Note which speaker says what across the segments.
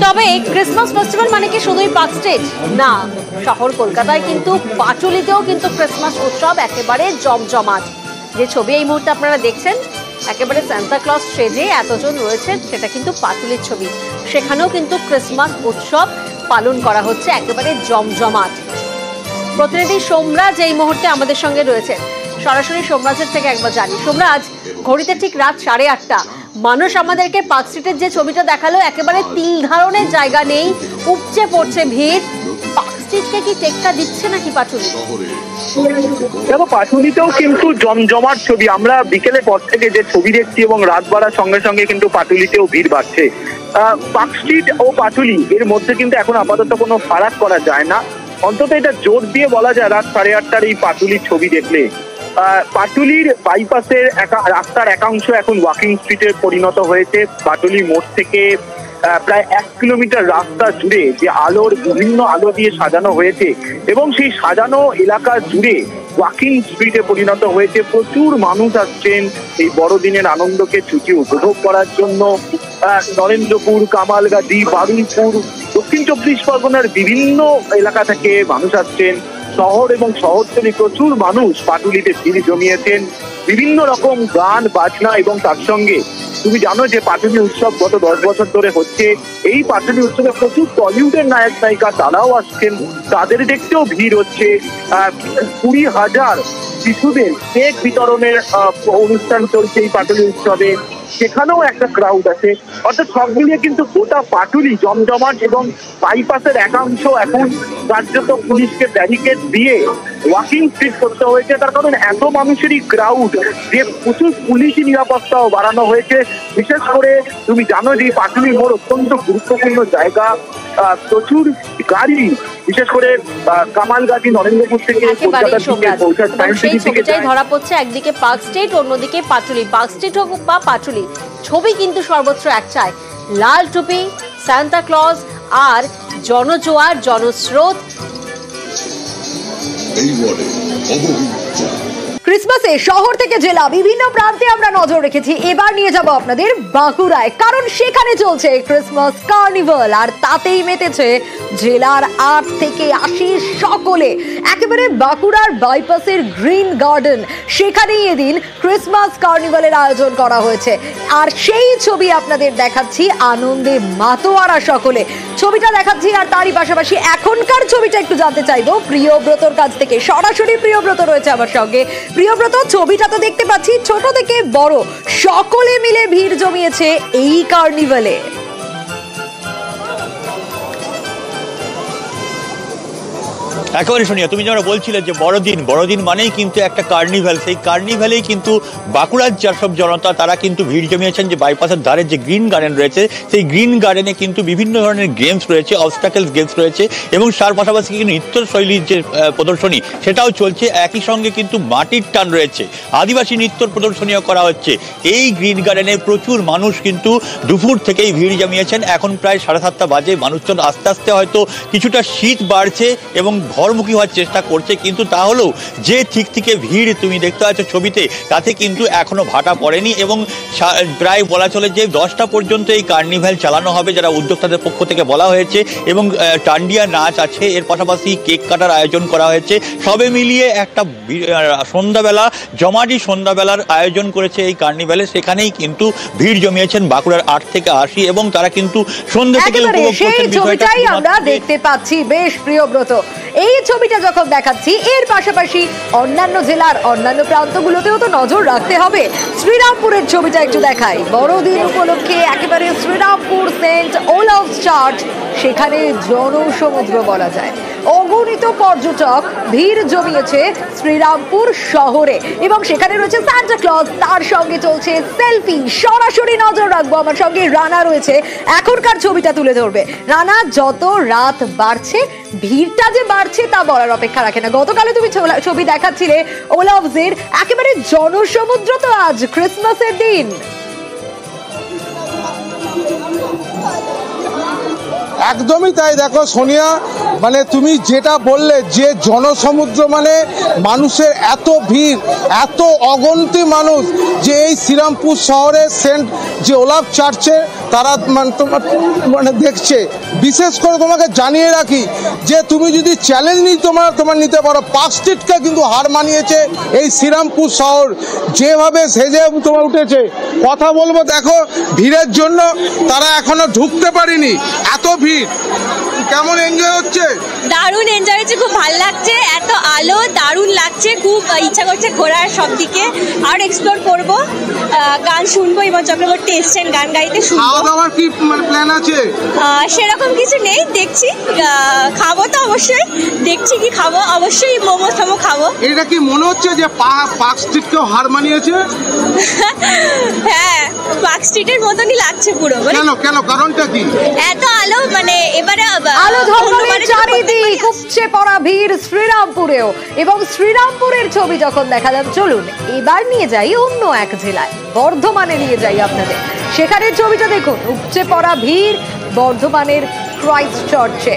Speaker 1: তবে Christmas festival মানে কি শুধুই পার্ক স্ট্রিট না, শহর কলকাতায় কিন্তু পাটুলিতেও কিন্তু ক্রিসমাস উৎসব একেবারে জমজমাট। যে ছবি এই মুহূর্তে আপনারা দেখছেন, একেবারে সান্তা ক্লজ সেজে এতজন রয়েছেন, সেটা কিন্তু পাটুলির ছবি। সেখানেও কিন্তু ক্রিসমাস উৎসব পালন করা হচ্ছে একেবারে জমজমাট। প্রতিনিধি সোমরাজ এই মুহূর্তে আমাদের সঙ্গে রয়েছে, সরাসরি সোমরাজের থেকে একবার জানি। সোমরাজ, ঘড়িতে ঠিক রাত 8:30, মানুষ আমাদেরকে পার্ক স্ট্রিটের যে ছবিটা দেখালো, একেবারে তিল ধারণের জায়গা নেই, উপচে পড়ছে ভিড়। পার্ক স্ট্রিটকে কি টেক্কা দিচ্ছে নাকি পাটুলি?
Speaker 2: দেখো, পাটুলিতেও কিন্তু জমজমাট ছবি। আমরা বিকেলের পর থেকে যে ছবি দেখছি এবং রাত বাড়ার সঙ্গে সঙ্গে কিন্তু পাটুলিতেও ভিড় বাড়ছে। পার্ক স্ট্রিট ও পাটুলি এর মধ্যে কিন্তু এখন আপাতত কোনো ফারাক করা যায় না। অন্তত এটা জোর দিয়ে বলা যায় রাত 8:30 এই পাটুলির ছবি দেখলে। পাটুলির বাইপাসের রাস্তার একাংশ এখন ওয়াকিং স্ট্রিটে পরিণত হয়েছে। পাটুলি মোড় থেকে প্রায় 1 কিলোমিটার রাস্তা জুড়ে যে বিভিন্ন আলো দিয়ে সাজানো হয়েছে এবং সেই সাজানো এলাকা জুড়ে ওয়াকিং স্ট্রিটে পরিণত হয়েছে। প্রচুর মানুষ আসছেন এই বড়দিনের আনন্দকে ছুটি উপভোগ করার জন্য। নরেন্দ্রপুর, কামালগাছি, বারুইপুর, দক্ষিণ 24 পরগনার বিভিন্ন এলাকা থেকে মানুষ আসছেন। শহর এবং শহরতলি প্রচুর মানুষ পাটুলিতে ভিড় জমিয়েছেন। বিভিন্ন রকম গান বাজনা এবং তার সঙ্গে তুমি জানো যে পাটুলি উৎসব গত 10 বছর ধরে হচ্ছে। এই পাটুলি উৎসবে প্রচুর টলিউডের নায়ক নায়িকা তারাও আসছেন, তাদের দেখতেও ভিড় হচ্ছে। 20,000 শিশুদের কেক বিতরণের অনুষ্ঠান চলছে এই পাটুলি উৎসবে, সেখানেও একটা ক্রাউড আছে। অর্থাৎ সব মিলিয়ে কিন্তু গোটা পাটুলি জমজমাট এবং বাইপাসের একাংশ এখন কার্যত পুলিশকে ব্যারিকেড দিয়ে ওয়াকিং স্ট্রিট করতে হয়েছে। তার কারণ এত মানুষেরই ক্রাউড যে প্রচুর পুলিশি নিরাপত্তাও বাড়ানো হয়েছে। বিশেষ করে তুমি জানো যে পাটুলি মোড় অত্যন্ত গুরুত্বপূর্ণ জায়গা। প্রচুর গাড়ি বিশেষ করে কামালগাছি, নরেন্দ্রপুর থেকে কলকাতা থেকে
Speaker 1: সেই ছবিটাই ধরা পড়ছে, একদিকে পার্ক স্ট্রিট, অন্যদিকে পাটুলি। পার্ক স্ট্রিট হোক বা পাটুলি, ছবি কিন্তু সর্বত্র একটাই, লাল টুপি, সান্তা ক্লজ আর জনজোয়ার, জনস্রোত। ক্রিসমাসে শহর থেকে জেলা বিভিন্ন প্রান্তে আমরা নজর রেখেছি। এবার নিয়ে যাব আপনাদের বাঁকুড়ায়, কারণ সেখানে চলছে ক্রিসমাস কার্নিভাল আর তাতেই মেতেছে জেলার 8 থেকে 80 সকলে। একেবারে বাঁকুড়ার বাইপাসের গ্রিন গার্ডেন, সেখানেই এদিন ক্রিসমাস কার্নিভালের আয়োজন করা হয়েছে। আর সেই ছবি আপনাদের দেখাচ্ছি, আনন্দে মাতোয়ারা সকলে। ছবিটা দেখাচ্ছি আর তারই পাশাপাশি এখনকার ছবিটা একটু জানতে চাইবো প্রিয়ব্রতর কাছ থেকে। সরাসরি প্রিয়ব্রত রয়েছে আমার সঙ্গে। প্রিয়ব্রত, ছবিটা তো দেখতে পাচ্ছি ছোট থেকে বড় সকলে মিলে ভিড় জমিয়েছে এই কার্নিভালে।
Speaker 3: একেবারে শুনিয়া তুমি যেমন বলছিলে যে বড়দিন মানেই কিন্তু একটা কার্নিভাল। সেই কার্নিভালেই কিন্তু বাঁকুড়ার যেসব জনতা তারা কিন্তু ভিড় জমিয়েছেন যে বাইপাসের ধারে যে গ্রিন গার্ডেন রয়েছে, সেই গ্রিন গার্ডেনে কিন্তু বিভিন্ন ধরনের গেমস রয়েছে, অবস্টাকেলস গেমস রয়েছে এবং তার পাশাপাশি কিন্তু নৃত্যশৈলীর যে প্রদর্শনী সেটাও চলছে। একই সঙ্গে কিন্তু মাটির টান রয়েছে, আদিবাসী নৃত্যর প্রদর্শনীও করা হচ্ছে। এই গ্রিন গার্ডেনে প্রচুর মানুষ কিন্তু দুপুর থেকেই ভিড় জমিয়েছেন। এখন প্রায় 7:30 বাজে। মানুষজন আস্তে আস্তে হয়তো কিছুটা শীত বাড়ছে এবং ঘরমুখী হওয়ার চেষ্টা করছে, কিন্তু তাহলেও যে ঠিক থেকে ভিড় তুমি দেখতে পাচ্ছ ছবিতে, তাতে কিন্তু এখনো ভাটা পড়েনি এবং প্রায় বলা চলে যে 10টা পর্যন্ত এই কার্নিভাল চালানো হবে, যারা উদ্যোক্তাদের পক্ষ থেকে বলা হয়েছে। এবং টান্ডিয়া নাচ আছে, এর পাশাপাশি কেক কাটার আয়োজন করা হয়েছে। সবে মিলিয়ে একটা সন্ধ্যাবেলা, জমাটি সন্ধ্যাবেলার আয়োজন করেছে এই কার্নিভালে। সেখানেই কিন্তু ভিড় জমিয়েছেন বাঁকুড়ার 8 থেকে 80 এবং তারা কিন্তু সন্ধ্যে থেকে উপভোগ করছেন বিষয়টা।
Speaker 1: আমরা দেখতে পাচ্ছি বেশ প্রিয়ব্রত, এই ছবিটা যখন দেখাচ্ছি এর পাশাপাশি অন্যান্য জেলার অন্যান্য প্রান্তগুলোতেও তো নজর রাখতে হবে। শ্রীরামপুরের ছবিটা একটু দেখাই। বড়দিন উপলক্ষে একেবারে শ্রীরামপুর সেন্ট ওলাভ চার্চ, সেখানে জনসমুদ্র বলা যায়। অগণিত পর্যটক ভিড় জমিয়েছে শ্রীরামপুর শহরে এবং সেখানে রয়েছে সান্টা ক্লজ, তার সঙ্গে চলছে সেলফি। সরাসরি নজর রাখবো, আমার সঙ্গে রানা রয়েছে, এখনকার ছবিটা তুলে ধরবে। রানা, যত রাত বাড়ছে ভিড়টা যে বাড়ছে তা বলার অপেক্ষা রাখে না। গতকালে তুমি ছবি দেখাচ্ছিলে ওলাভসের, একেবারে জনসমুদ্র তো আজ ক্রিসমাসের দিন।
Speaker 4: একদমই তাই। দেখো সোনিয়া, মানে তুমি যেটা বললে যে জনসমুদ্র, মানে মানুষের এত ভিড়, এত অগন্তি মানুষ, যে এই শ্রীরামপুর শহরের সেন্ট যে ওলাফ চার্চে তারা মানে দেখছে। বিশেষ করে তোমাকে জানিয়ে রাখি যে তুমি যদি চ্যালেঞ্জ তোমার নিতে পারো, পার্ক স্ট্রিটকে কিন্তু হার মানিয়েছে এই শ্রীরামপুর শহর, যেভাবে সেজে তোমার উঠেছে। কথা বলবো, দেখো ভিড়ের জন্য তারা এখনো ঢুকতে পারেনি, এত ভিড়। কেমন এনজয় হচ্ছে?
Speaker 5: দারুণ এনজয় হচ্ছে, খুব ভালো লাগছে, এত আলো দারুণ লাগছে, খুব ইচ্ছা করছে ঘোরার সব দিকে আর এক্সপ্লোর করব, গান শুনবো। এবং চক্রবর্তী এসছেন গান গাইতে,
Speaker 4: খাওয়া দাওয়ার কি প্ল্যান আছে?
Speaker 5: সেরকম কিছু নেই, দেখছি খাবো তো অবশ্যই, দেখছি কি খাবো, অবশ্যই মোমো টোমো খাবো।
Speaker 4: এটা কি মনে হচ্ছে যে পার্ক স্ট্রিটকেও হার মানিয়েছে?
Speaker 5: হ্যাঁ, পার্ক স্ট্রিটের মতনই লাগছে পুরো।
Speaker 4: কেন কারণটা কি?
Speaker 5: এত আলো, মানে এবারে
Speaker 1: আলো ঝলমলে চারিদিক, উপচে পড়া ভিড় শ্রীরামপুরেও। এবং শ্রীরামপুরের ছবি যখন দেখা যাবে, চলুন এবার নিয়ে যাই অন্য এক জেলায়, বর্ধমানে নিয়ে যাই আপনাদের। সেখানের ছবিটা দেখুন, উপচে পড়া ভিড় বর্ধমানের ক্রাইস্ট চার্চে।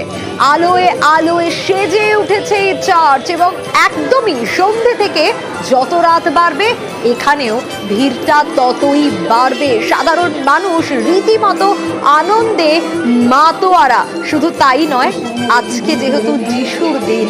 Speaker 1: আলোয় আলোয় সেজে উঠেছে এই চার্চ, এবং একদমই সন্ধ্যে থেকে যত রাত বাড়বে এখানেও ভিড়টা ততই বাড়বে। সাধারণ মানুষ রীতিমতো আনন্দে মাতোয়ারা। শুধু তাই নয়, আজকে যেহেতু যিশুর দিন,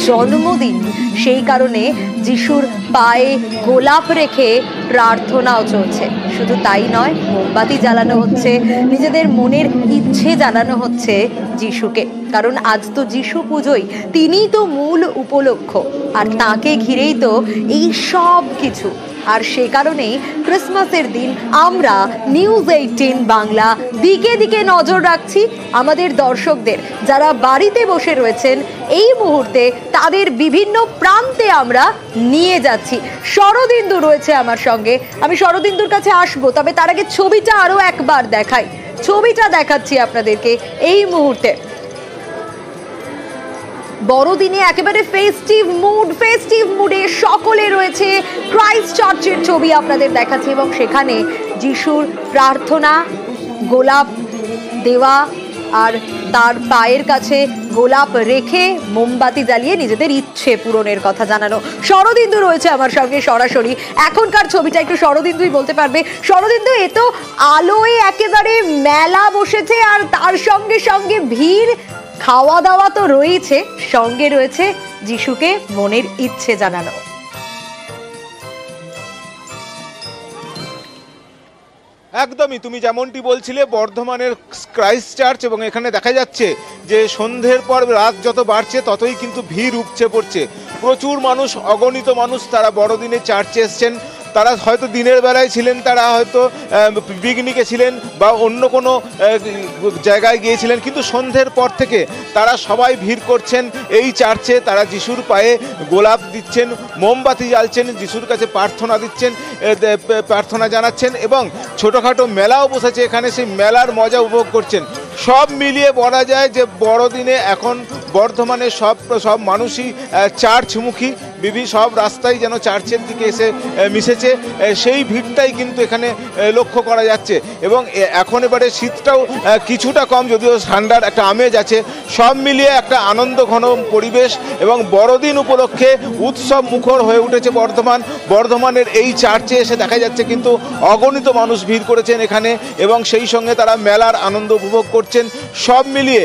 Speaker 1: জন্মদিন, সেই কারণে যিশুর পায়ে গোলাপ রেখে প্রার্থনাও চলছে। শুধু তাই নয়, মোমবাতি জ্বালানো হচ্ছে, নিজেদের মনের ইচ্ছে জানানো হচ্ছে যিশুকে। কারণ আজ তো যিশু পুজোই, তিনিই তো মূল উপলক্ষ, আর তাকে ঘিরেই তো এই সব কিছু। আর সে কারণেই ক্রিসমাসের দিন আমরা নিউজ 18 বাংলা দিকে দিকে নজর রাখছি। আমাদের দর্শকদের যারা বাড়িতে বসে রয়েছেন এই মুহূর্তে, তাদের বিভিন্ন প্রান্তে আমরা নিয়ে যাচ্ছি। শরদিন্দু রয়েছে আমার সঙ্গে, আমি শরদিন্দুর কাছে আসবো, তবে তার আগে ছবিটা আরো একবার দেখাই। ছবিটা দেখাচ্ছি আপনাদেরকে এই মুহূর্তে। বড়দিনে একেবারে ফেস্টিভ মুডে সকলে রয়েছে। ক্রাইস্ট চার্চের ছবি আপনাদের দেখাচ্ছি, এবং সেখানে যিশুর প্রার্থনা, গোলাপ দেওয়া, আর তার পায়ের কাছে গোলাপ রেখে মোমবাতি জ্বালিয়ে নিজেদের ইচ্ছে পূরণের কথা জানানো। শরদিন্দু রয়েছে আমার সঙ্গে সরাসরি। এখনকার ছবিটা একটু শরদিন্দুই বলতে পারবে। শরদিন্দু, এ তো আলোয় একেবারে মেলা বসেছে, আর তার সঙ্গে সঙ্গে ভিড়, খাওয়া দাওয়া তো রয়েছে, সঙ্গে রয়েছে যিশুকে মনের ইচ্ছে জানানো।
Speaker 6: একদমই তুমি যেমনটি বলছিলে, বর্ধমানের ক্রাইস্ট চার্চ, এবং এখানে দেখা যাচ্ছে যে সন্ধ্যের পর রাত যত বাড়ছে ততই কিন্তু ভিড় উপচে পড়ছে। প্রচুর মানুষ, অগণিত মানুষ তারা বড়দিনে চার্চে এসছেন। তারা হয়তো দিনের বেলায় ছিলেন, তারা হয়তো পিকনিকে ছিলেন বা অন্য কোনো জায়গায় গিয়েছিলেন, কিন্তু সন্ধ্যের পর থেকে তারা সবাই ভিড় করছেন এই চার্চে। তারা যিশুর পায়ে গোলাপ দিচ্ছেন, মোমবাতি জ্বালছেন, যিশুর কাছে প্রার্থনা দিচ্ছেন, প্রার্থনা জানাচ্ছেন, এবং ছোটোখাটো মেলাও বসেছে এখানে, সেই মেলার মজা উপভোগ করছেন। সব মিলিয়ে বলা যায় যে বড়দিনে এখন বর্ধমানে সব মানুষই চার্চমুখী, সব রাস্তায় যেন চার্চের দিকে এসে মিশেছে। সেই ভিড়টাই কিন্তু এখানে লক্ষ্য করা যাচ্ছে। এবং এখন এবারে শীতটাও কিছুটা কম, যদিও ঠান্ডার একটা আমেজ আছে। সব মিলিয়ে একটা আনন্দ ঘন পরিবেশ, এবং বড়দিন উপলক্ষে উৎসব মুখর হয়ে উঠেছে বর্ধমানের এই চার্চে এসে দেখা যাচ্ছে কিন্তু অগণিত মানুষ ভিড় করেছেন এখানে, এবং সেই সঙ্গে তারা মেলার আনন্দ উপভোগ করছেন। সব মিলিয়ে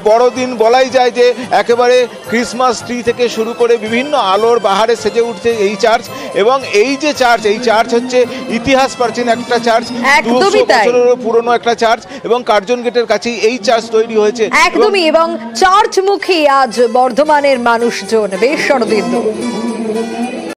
Speaker 6: বড়দিন বলাই যায় যে একেবারে ক্রিসমাস ট্রি থেকে শুরু করে বিভিন্ন আলোর বাহারে সেজে উঠছে এই চার্চ। এবং এই যে চার্চ, এই চার্চ হচ্ছে ইতিহাস প্রাচীন একটা চার্চ, 200 বছরেরও পুরনো একটা চার্চ, এবং কার্জন গেটের কাছেই এই চার্চ তৈরি হয়েছে
Speaker 1: একদমই। এবং চার্চমুখী আজ বর্ধমানের মানুষজন। বেশ শরদিন্দু।